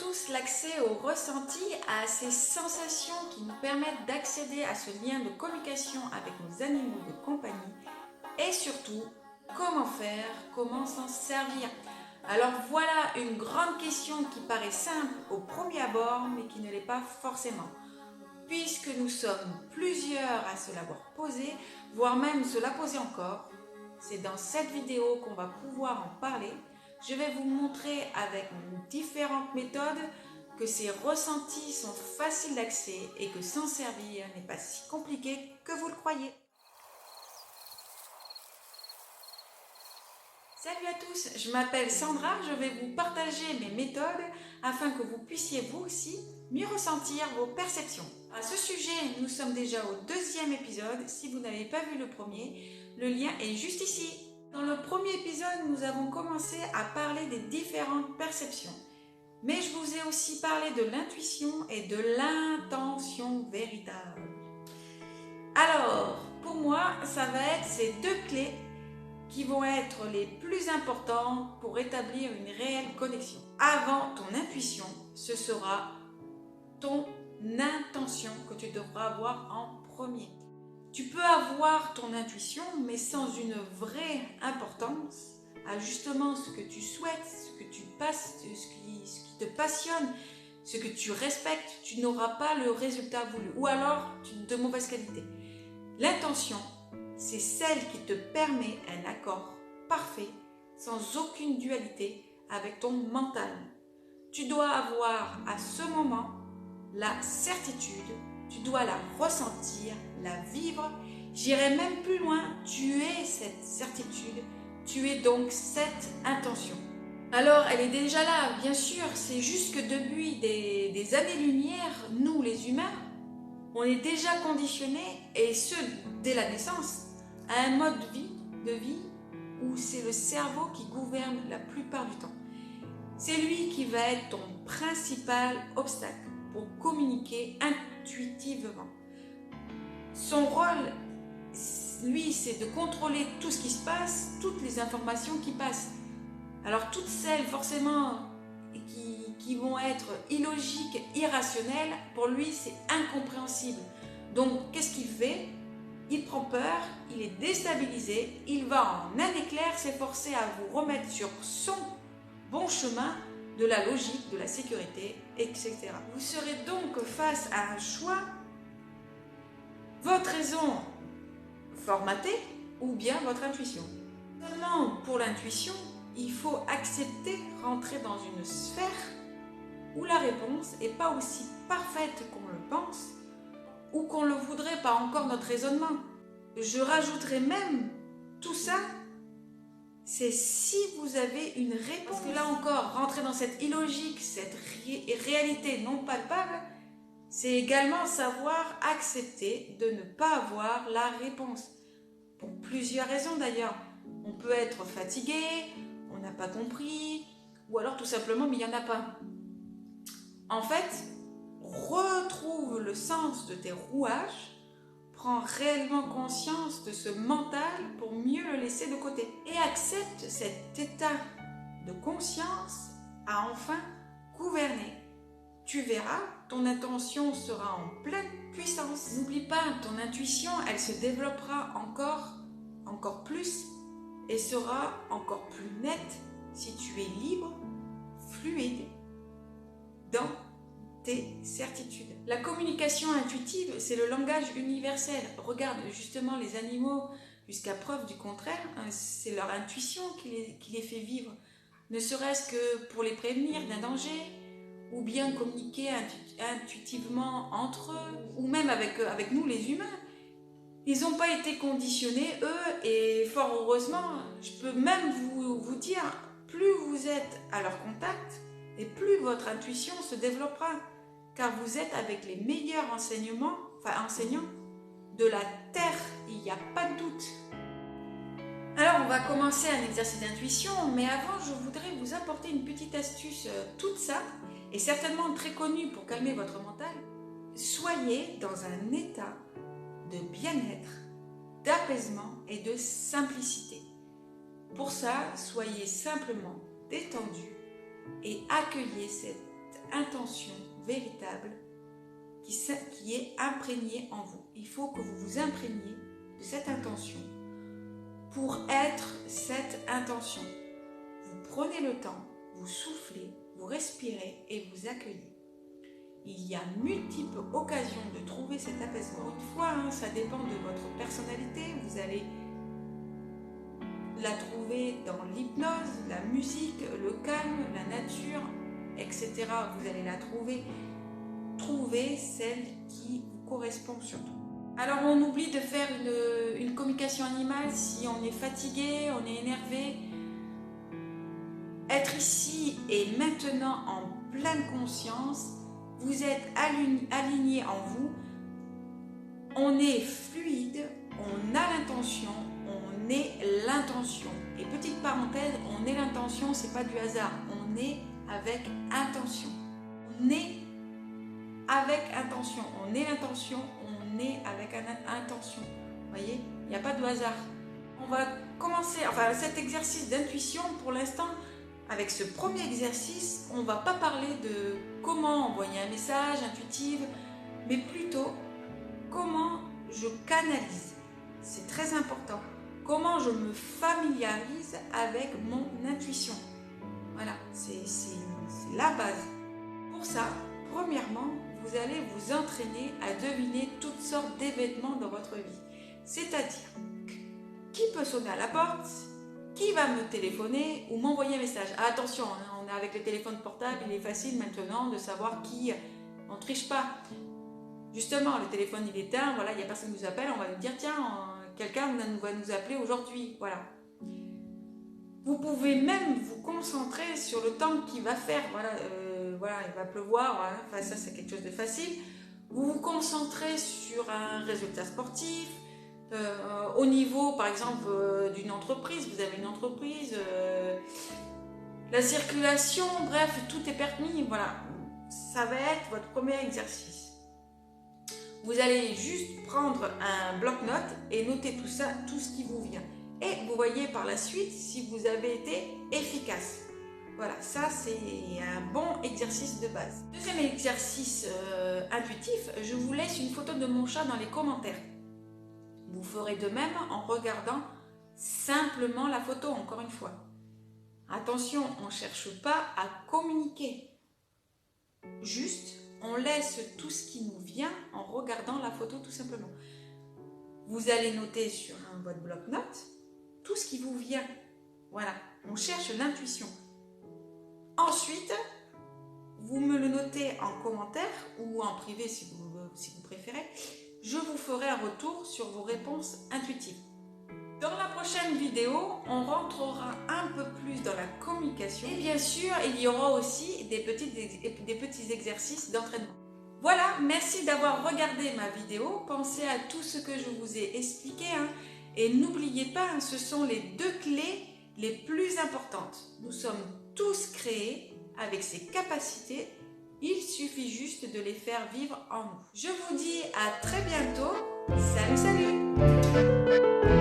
tous l'accès au ressenti, à ces sensations qui nous permettent d'accéder à ce lien de communication avec nos animaux de compagnie et surtout, comment faire, comment s'en servir. Alors voilà une grande question qui paraît simple au premier abord mais qui ne l'est pas forcément. Puisque nous sommes plusieurs à se l'avoir posé, voire même se la poser encore, c'est dans cette vidéo qu'on va pouvoir en parler. Je vais vous montrer avec différentes méthodes que ces ressentis sont faciles d'accès et que s'en servir n'est pas si compliqué que vous le croyez. Salut à tous, je m'appelle Sandra, je vais vous partager mes méthodes afin que vous puissiez vous aussi mieux ressentir vos perceptions. À ce sujet, nous sommes déjà au deuxième épisode. Si vous n'avez pas vu le premier, le lien est juste ici. Dans le premier épisode, nous avons commencé à parler des différentes perceptions. Mais je vous ai aussi parlé de l'intuition et de l'intention véritable. Alors, pour moi, ça va être ces deux clés qui vont être les plus importantes pour établir une réelle connexion. Avant ton intuition, ce sera ton intention que tu devras avoir en premier. Tu peux avoir ton intuition, mais sans une vraie importance à justement ce que tu souhaites, ce que tu passes, ce qui te passionne, ce que tu respectes, tu n'auras pas le résultat voulu, ou alors de mauvaise qualité. L'intention, c'est celle qui te permet un accord parfait, sans aucune dualité avec ton mental. Tu dois avoir à ce moment la certitude, tu dois la ressentir, la vivre. J'irai même plus loin, tu es cette certitude, tu es donc cette intention. Alors, elle est déjà là, bien sûr, c'est juste que depuis des années-lumière, nous les humains, on est déjà conditionnés, et ce, dès la naissance, à un mode de vie où c'est le cerveau qui gouverne la plupart du temps. C'est lui qui va être ton principal obstacle pour communiquer intuitivement. Son rôle, lui, c'est de contrôler tout ce qui se passe, toutes les informations qui passent. Alors toutes celles forcément qui vont être illogiques, irrationnelles, pour lui c'est incompréhensible. Donc qu'est-ce qu'il fait ? Il prend peur, il est déstabilisé, il va en un éclair s'efforcer à vous remettre sur son bon chemin de la logique, de la sécurité, etc. Vous serez donc face à un choix, votre raison formatée ou bien votre intuition. Seulement pour l'intuition, il faut accepter rentrer dans une sphère où la réponse n'est pas aussi parfaite qu'on le pense ou qu'on le voudrait par encore notre raisonnement. Je rajouterais même tout ça, c'est si vous avez une réponse. Parce que là encore, rentrer dans cette illogique, cette réalité non palpable, c'est également savoir accepter de ne pas avoir la réponse. Pour plusieurs raisons d'ailleurs. On peut être fatigué, on n'a pas compris, ou alors tout simplement, mais il n'y en a pas. En fait, retrouve le sens de tes rouages, prends réellement conscience de ce mental pour mieux le laisser de côté et accepte cet état de conscience à enfin gouverner. Tu verras, ton intention sera en pleine puissance. N'oublie pas, ton intuition, elle se développera encore plus et sera encore plus nette si tu es libre, fluide dans tes certitudes. La communication intuitive, c'est le langage universel. Regarde justement les animaux, jusqu'à preuve du contraire, c'est leur intuition qui les fait vivre, ne serait-ce que pour les prévenir d'un danger, ou bien communiquer intuitivement entre eux, ou même avec nous les humains. Ils n'ont pas été conditionnés, eux, et fort heureusement, je peux même vous dire, plus vous êtes à leur contact, et plus votre intuition se développera, car vous êtes avec les meilleurs enseignants de la Terre, il n'y a pas de doute. Alors, on va commencer un exercice d'intuition, mais avant, je voudrais vous apporter une petite astuce toute simple, et certainement très connue pour calmer votre mental. Soyez dans un état de bien-être, d'apaisement et de simplicité. Pour ça, soyez simplement détendu et accueillez cette intention véritable qui est imprégnée en vous. Il faut que vous vous imprégniez de cette intention pour être cette intention. Vous prenez le temps, vous soufflez, vous respirez et vous accueillez. Il y a multiples occasions de trouver cet apaisement. Une fois, ça dépend de votre personnalité. Vous allez la trouver dans l'hypnose, la musique, le calme, la nature, etc. Vous allez la trouver. Trouvez celle qui vous correspond surtout. Alors on oublie de faire une communication animale si on est fatigué, on est énervé. Être ici et maintenant en pleine conscience, vous êtes aligné en vous, on est fluide, on a l'intention, on est l'intention. Et petite parenthèse, on est l'intention, c'est pas du hasard, on est avec intention. On est avec intention, on est l'intention, on est avec intention. Vous voyez, il n'y a pas de hasard. On va commencer, cet exercice d'intuition pour l'instant. Avec ce premier exercice, on ne va pas parler de comment envoyer un message intuitif, mais plutôt comment je canalise. C'est très important. Comment je me familiarise avec mon intuition. Voilà, c'est la base. Pour ça, premièrement, vous allez vous entraîner à deviner toutes sortes d'événements dans votre vie. C'est-à-dire, qui peut sonner à la porte ? Qui va me téléphoner ou m'envoyer un message? Attention, on est avec les téléphones portables, il est facile maintenant de savoir qui. On ne triche pas. Justement, le téléphone il est éteint, voilà, il n'y a personne qui nous appelle, on va nous dire tiens, quelqu'un va nous appeler aujourd'hui. Voilà. Vous pouvez même vous concentrer sur le temps qu'il va faire. Voilà, il va pleuvoir, voilà. Ça c'est quelque chose de facile. Vous vous concentrez sur un résultat sportif. Au niveau par exemple d'une entreprise, vous avez une entreprise, la circulation, bref, tout est permis, voilà, ça va être votre premier exercice. Vous allez juste prendre un bloc-notes et noter tout ça, tout ce qui vous vient. Et vous voyez par la suite si vous avez été efficace. Voilà, ça c'est un bon exercice de base. Deuxième exercice intuitif, je vous laisse une photo de mon chat dans les commentaires. Vous ferez de même en regardant simplement la photo, encore une fois. Attention, on ne cherche pas à communiquer. Juste, on laisse tout ce qui nous vient en regardant la photo tout simplement. Vous allez noter sur votre bloc-notes tout ce qui vous vient. Voilà, on cherche l'intuition. Ensuite, vous me le notez en commentaire ou en privé si vous préférez. Je vous ferai un retour sur vos réponses intuitives. Dans la prochaine vidéo, on rentrera un peu plus dans la communication. Et bien sûr, il y aura aussi des petits exercices d'entraînement. Voilà, merci d'avoir regardé ma vidéo. Pensez à tout ce que je vous ai expliqué. Et n'oubliez pas, ce sont les 2 clés les plus importantes. Nous sommes tous créés avec ces capacités. Il suffit juste de les faire vivre en nous. Je vous dis à très bientôt. Salut, salut!